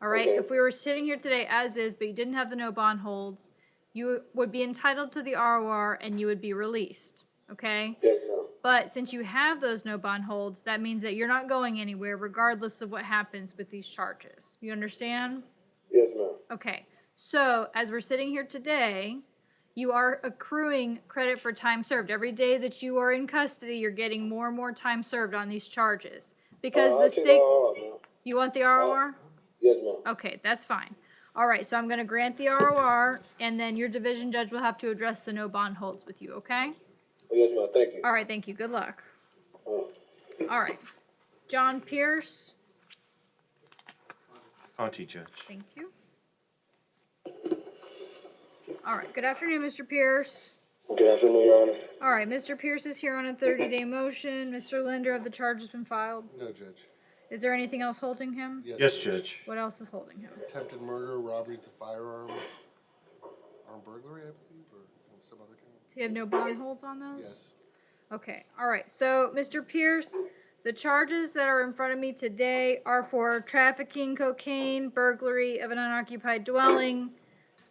all right? Okay. If we were sitting here today as is, but you didn't have the no bond holds, you would be entitled to the ROR and you would be released, okay? Yes, ma'am. But since you have those no bond holds, that means that you're not going anywhere regardless of what happens with these charges. You understand? Yes, ma'am. Okay, so as we're sitting here today, you are accruing credit for time served. Every day that you are in custody, you're getting more and more time served on these charges. Because the state, you want the ROR? Yes, ma'am. Okay, that's fine. All right, so I'm gonna grant the ROR, and then your division judge will have to address the no bond holds with you, okay? Yes, ma'am, thank you. All right, thank you, good luck. All right, John Pierce, Auntie Judge. thank you. All right, good afternoon, Mr. Pierce. Good afternoon, Your Honor. All right, Mr. Pierce is here on a 30-day motion. Mr. Linder, have the charges been filed? No, Judge. Is there anything else holding him? Yes, Judge. What else is holding him? Attempted murder, robbery with a firearm, armed burglary, I believe, or some other kind. Does he have no bond holds on those? Yes. Okay, all right. So, Mr. Pierce, the charges that are in front of me today are for trafficking cocaine, burglary of an unoccupied dwelling,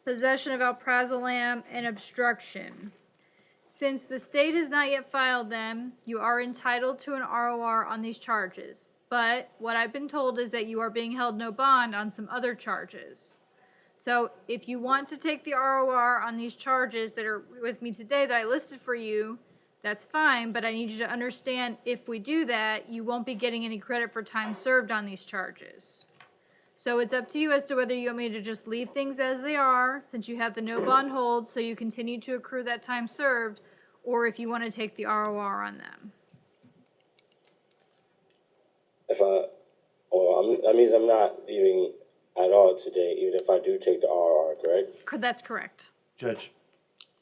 possession of alprazolam, and obstruction. Since the state has not yet filed them, you are entitled to an ROR on these charges. But what I've been told is that you are being held no bond on some other charges. So if you want to take the ROR on these charges that are with me today that I listed for you, that's fine, but I need you to understand if we do that, you won't be getting any credit for time served on these charges. So it's up to you as to whether you want me to just leave things as they are, since you have the no bond hold, so you continue to accrue that time served, or if you want to take the ROR on them. That means I'm not leaving at all today, even if I do take the RR, correct? That's correct. Judge,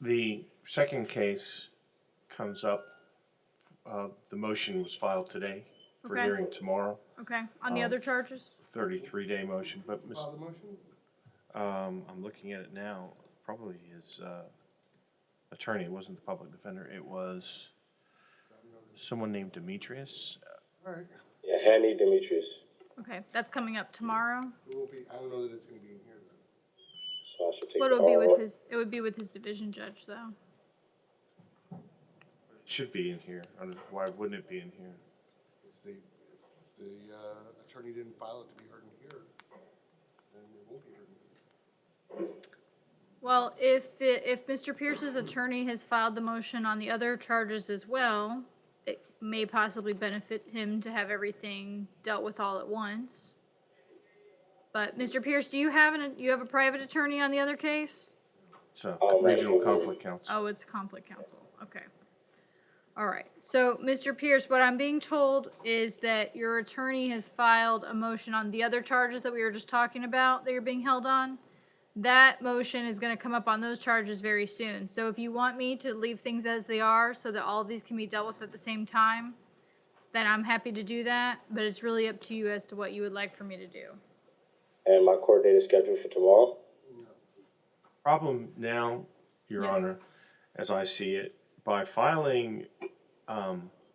the second case comes up, the motion was filed today for Okay. hearing tomorrow, Okay, on the other charges? 33-day motion, but File the motion? I'm looking at it now, probably his attorney, it wasn't the public defender, it was someone named Demetrius. All right. Yeah, Hanny Demetrius. Okay, that's coming up tomorrow. It won't be, I don't know that it's gonna be in here then. So I should take But the it would be RR. with his, it would be with his division judge, though. It should be in here, I don't know, why wouldn't it be in here? If the attorney didn't file it to be heard in here, then it won't be heard in here. Well, if Mr. Pierce's attorney has filed the motion on the other charges as well, it may possibly benefit him to have everything dealt with all at once. But Mr. Pierce, do you have a private attorney on the other case? It's a regional conflict counsel. Oh, it's conflict counsel. Okay. All right. So, Mr. Pierce, what I'm being told is that your attorney has filed a motion on the other charges that we were just talking about that you're being held on. That motion is going to come up on those charges very soon. So if you want me to leave things as they are so that all of these can be dealt with at the same time, then I'm happy to do that. But it's really up to you as to what you would like for me to do. And my court date is scheduled for tomorrow? Problem now, Your Yes. Honor, as I see it, by filing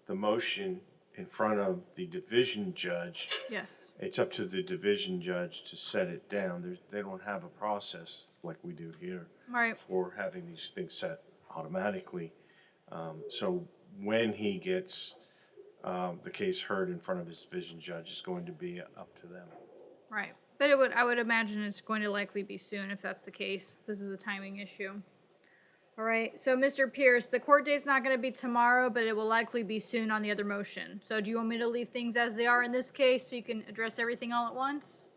the motion in front of the division judge, Yes. it's up to the division judge to set it down. They don't have a process like we do here Right. for having these things set automatically. So when he gets the case heard in front of his division judge, it's going to be up to them. Right. But I would imagine it's going to likely be soon if that's the case. This is a timing issue. All right. So, Mr. Pierce, the court date's not going to be tomorrow, but it will likely be soon on the other motion. So, do you want me to leave things as they are in this case so you can address everything all at once?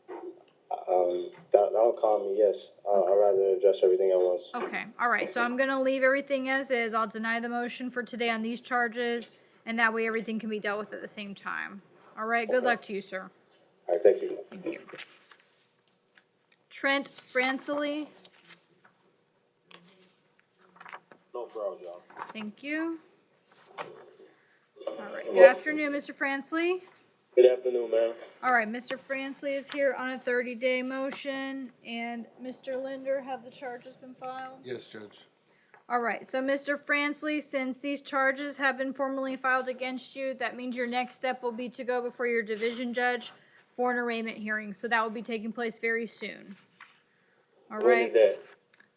That'll calm me, yes. I'd rather address everything at once. Okay. All right. So, I'm going to leave everything as is. I'll deny the motion for today on these charges, and that way everything can be dealt with at the same time. All right. Good luck to you, sir. All right, thank you. Thank you. Trent Francely. No problem, y'all. Thank you. All right. Good afternoon, Mr. Francely. Good afternoon, ma'am. All right, Mr. Francely is here on a 30-day motion, and Mr. Linder, have the charges been filed? Yes, Judge. All right, so Mr. Francely, since these charges have been formally filed against you, that means your next step will be to go before your division judge for an arraignment hearing. So that will be taking place very soon. All right. When is that?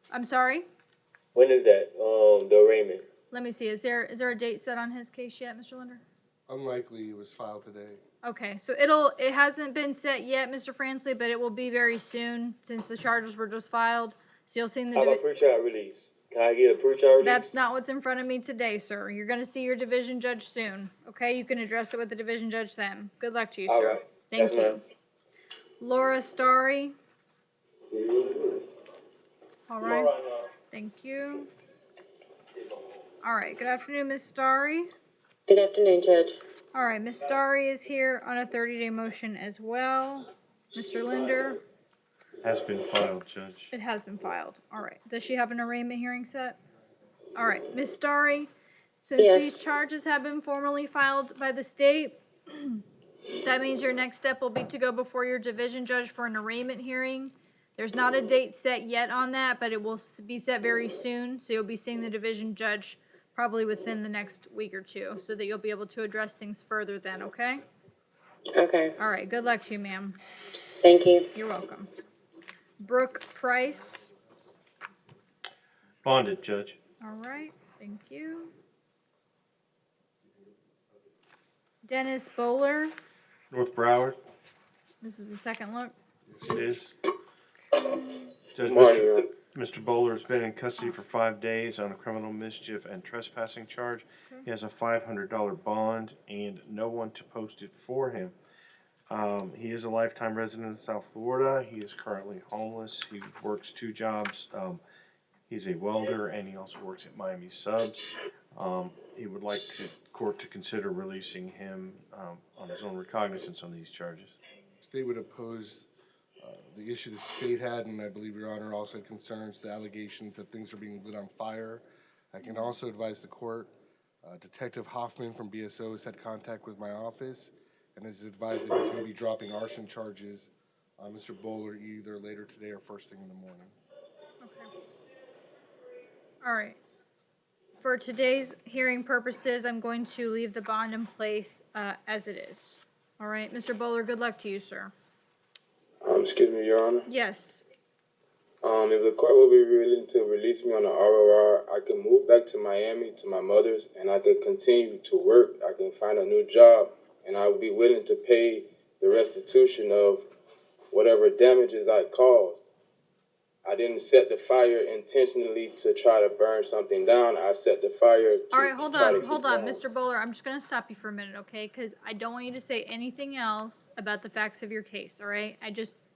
I'm sorry? When is that, the arraignment? Let me see. Is there a date set on his case yet, Mr. Linder? Unlikely it was filed today. Okay, so it hasn't been set yet, Mr. Francely, but it will be very soon since the charges were just filed. So you'll see in the How about pre-trial release? Can I get a pretrial release? That's not what's in front of me today, sir. You're gonna see your division judge soon, okay? You can address it with the division judge then. Good luck to you, All sir. right. Thank Yes, you. ma'am. Laura Starry. All right. Thank you. All right. Good afternoon, Miss Starry. Good afternoon, Judge. All right, Miss Starry is here on a 30-day motion as well. Mr. Linder, Has been filed, Judge. it has been filed. All right. Does she have an arraignment hearing set? All right, Miss Starry, since Yes. these charges have been formally filed by the state, that means your next step will be to go before your division judge for an arraignment hearing. There's not a date set yet on that, but it will be set very soon. So you'll be seeing the division judge probably within the next week or two, so that you'll be able to address things further then, okay? Okay. All right, good luck to you, ma'am. Thank you. You're welcome. Brooke Price. Bonded, Judge. All right, thank you. Dennis Bowler. North Broward. This is the second look. It is. Judge, Morning, Your Honor. Mr. Bowler has been in custody for 5 days on a criminal mischief and trespassing charge. He has a $500 bond and no one to post it for him. He is a lifetime resident of South Florida. He is currently homeless. He works 2 jobs. He's a welder and he also works at Miami Subs. He would like court to consider releasing him on his own recognizance on these charges. State would oppose the issue the state had, and I believe Your Honor also had concerns, the allegations that things are being lit on fire. I can also advise the court, Detective Hoffman from BSO has had contact with my office and has advised that he's going to be dropping arson charges on Mr. Bowler either later today or first thing in the morning. Okay. All right. For today's hearing purposes, I'm going to leave the bond in place as it is. All right, Mr. Bowler, good luck to you, sir. Excuse me, Your Honor. Yes. If the court will be willing to release me on the ROR, I can move back to Miami to my mother's and I can continue to work. I can find a new job and I will be willing to pay the restitution of whatever damages I caused. I didn't set the fire intentionally to try to burn something down. I set the fire to All right, hold try to on, keep hold on, warm. Mr. Bowler. I'm just going to stop you for a minute, okay? Because I don't want you to say anything else about the facts of your case, all right?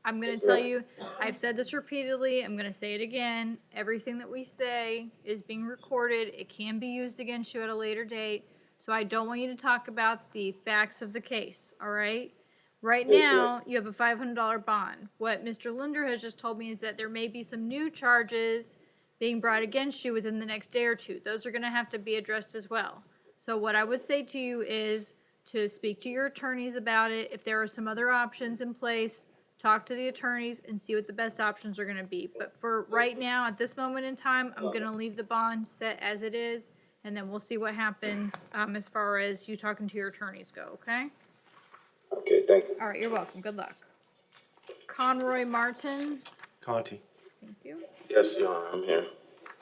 I'm going to Yes, tell ma'am. you, I've said this repeatedly. I'm going to say it again. Everything that we say is being recorded. It can be used against you at a later date. So I don't want you to talk about the facts of the case, all right? Right Yes, now, you have a $500 bond. What Mr. Linder has just told me is that there may be some new charges being brought against you within the next day or two. Those are going to have to be addressed as well. So what I would say to you is to speak to your attorneys about it. If there are some other options in place, talk to the attorneys and see what the best options are going to be. But for right now, at this moment in time, I'm going to leave the bond set as it is, and then we'll see what happens as far as you talking to your attorneys go, okay? Okay, thank you. All right, you're welcome. Good luck. Conroy Martin. Conti. Thank you. Yes, Your Honor, I'm here.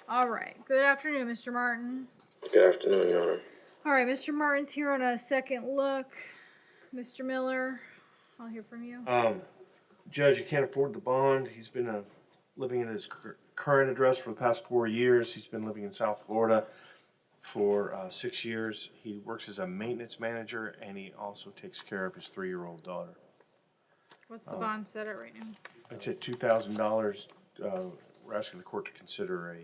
All right. Good afternoon, Mr. Martin. Good afternoon, Your Honor. All right, Mr. Martin's here on a second look. Mr. Miller, I'll hear from you. Judge, he can't afford the bond. He's been living in his current address for the past 4 years. He's been living in South Florida for 6 years. He works as a maintenance manager, and he also takes care of his 3-year-old daughter. What's the bond set at right now? It's at $2,000. We're asking the court to consider a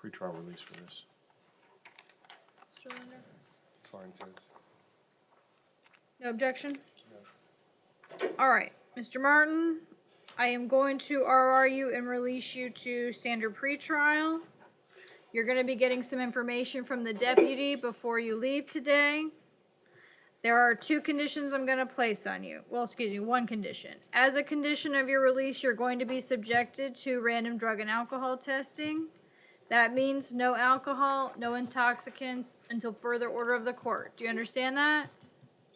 pretrial release for this. Mr. Linder? It's fine, Judge. No objection? All right, Mr. Martin, I am going to RR you and release you to standard pretrial. You're going to be getting some information from the deputy before you leave today. There are 2 conditions I'm going to place on you. Well, excuse me, 1 condition. As a condition of your release, you're going to be subjected to random drug and alcohol testing. That means no alcohol, no intoxicants until further order of the court. Do you understand that?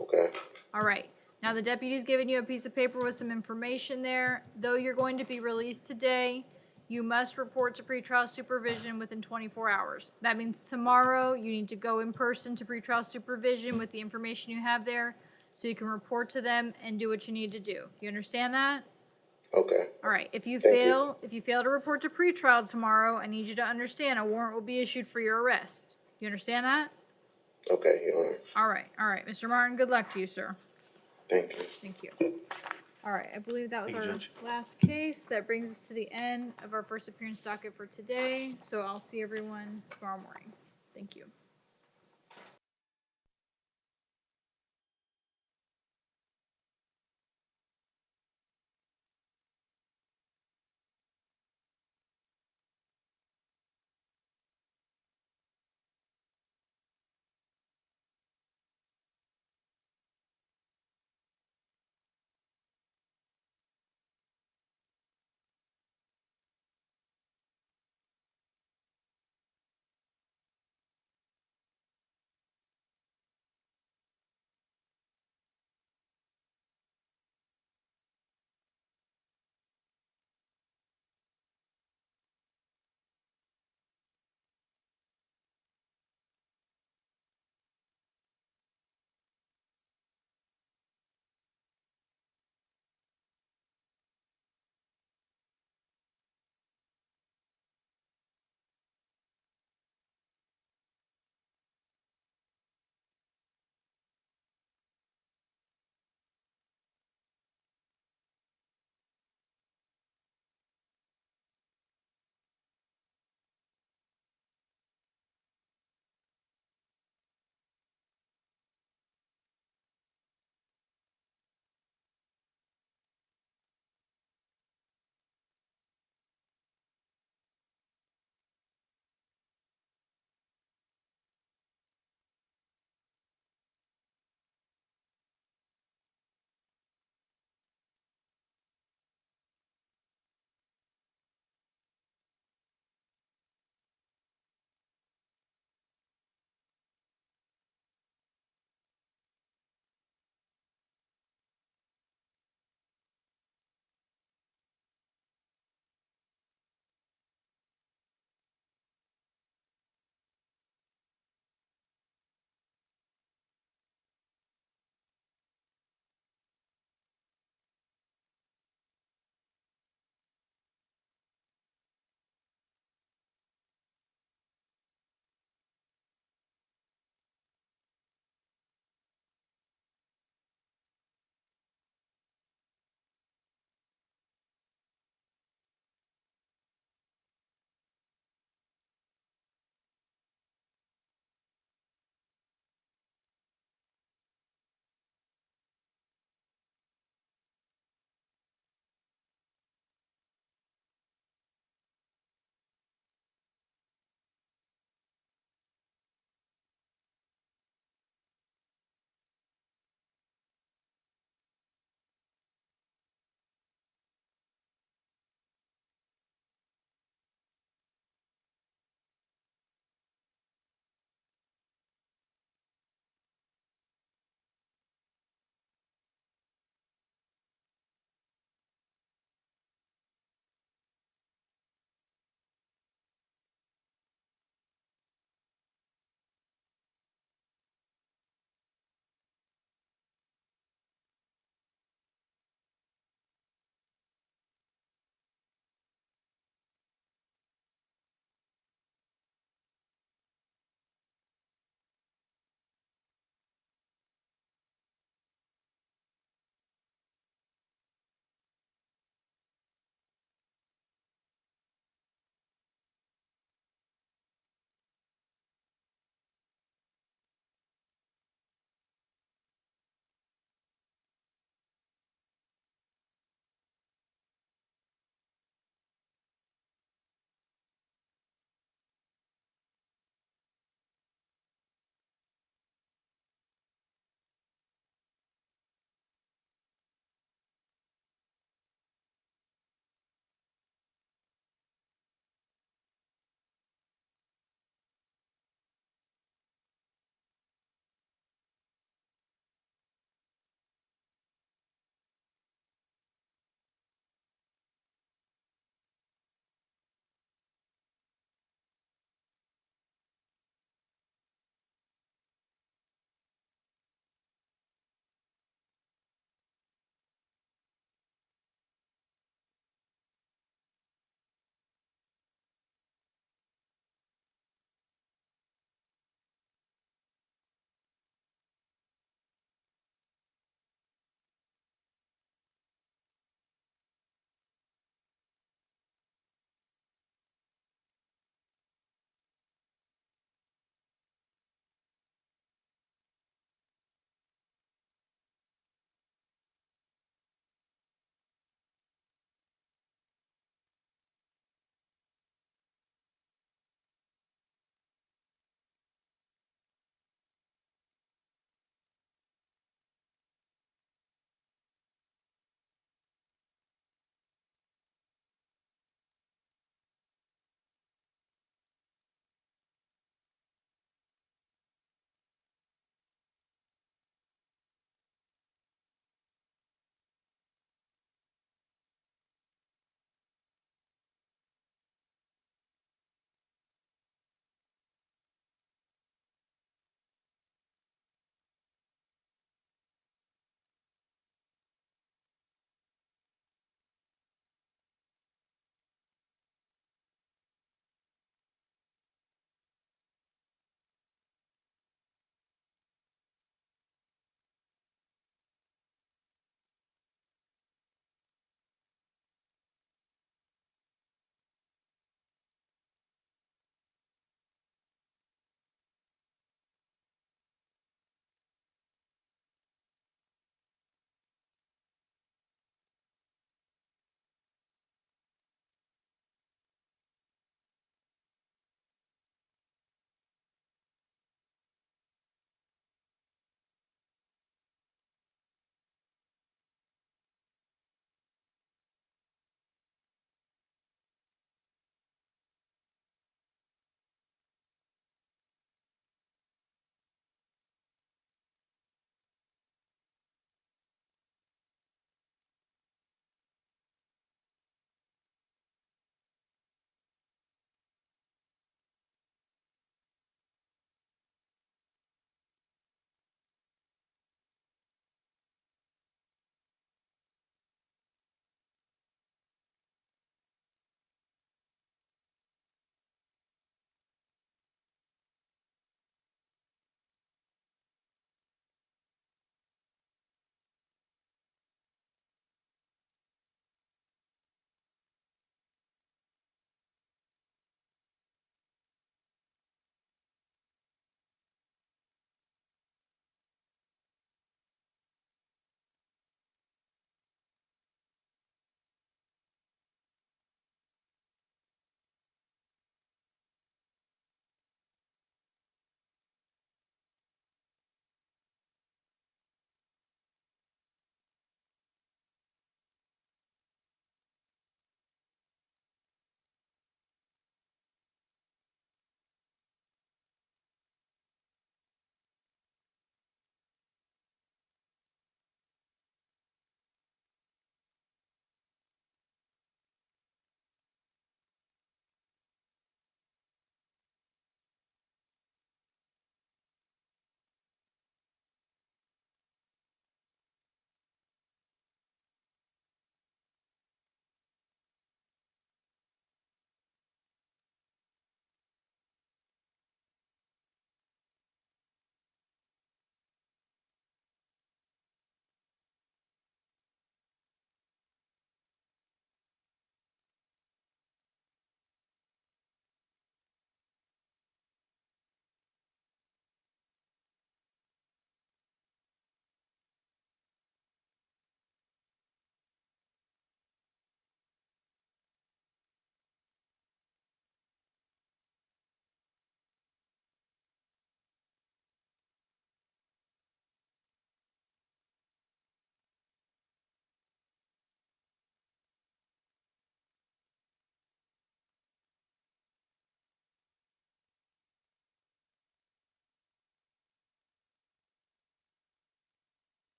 Okay. All right. Now, the deputy's given you a piece of paper with some information there. Though you're going to be released today, you must report to pretrial supervision within 24 hours. That means tomorrow you need to go in person to pretrial supervision with the information you have there so you can report to them and do what you need to do. You understand that? Okay, All right, if you Thank you. fail to report to pretrial tomorrow, I need you to understand a warrant will be issued for your arrest. You understand that? okay, Your Honor. All right, Mr. Martin, good luck to you, sir. Thank you. Thank you. All right, I believe that was Thank you, our Judge. last case. That brings us to the end of our first appearance docket for today. So I'll see everyone tomorrow morning. Thank you.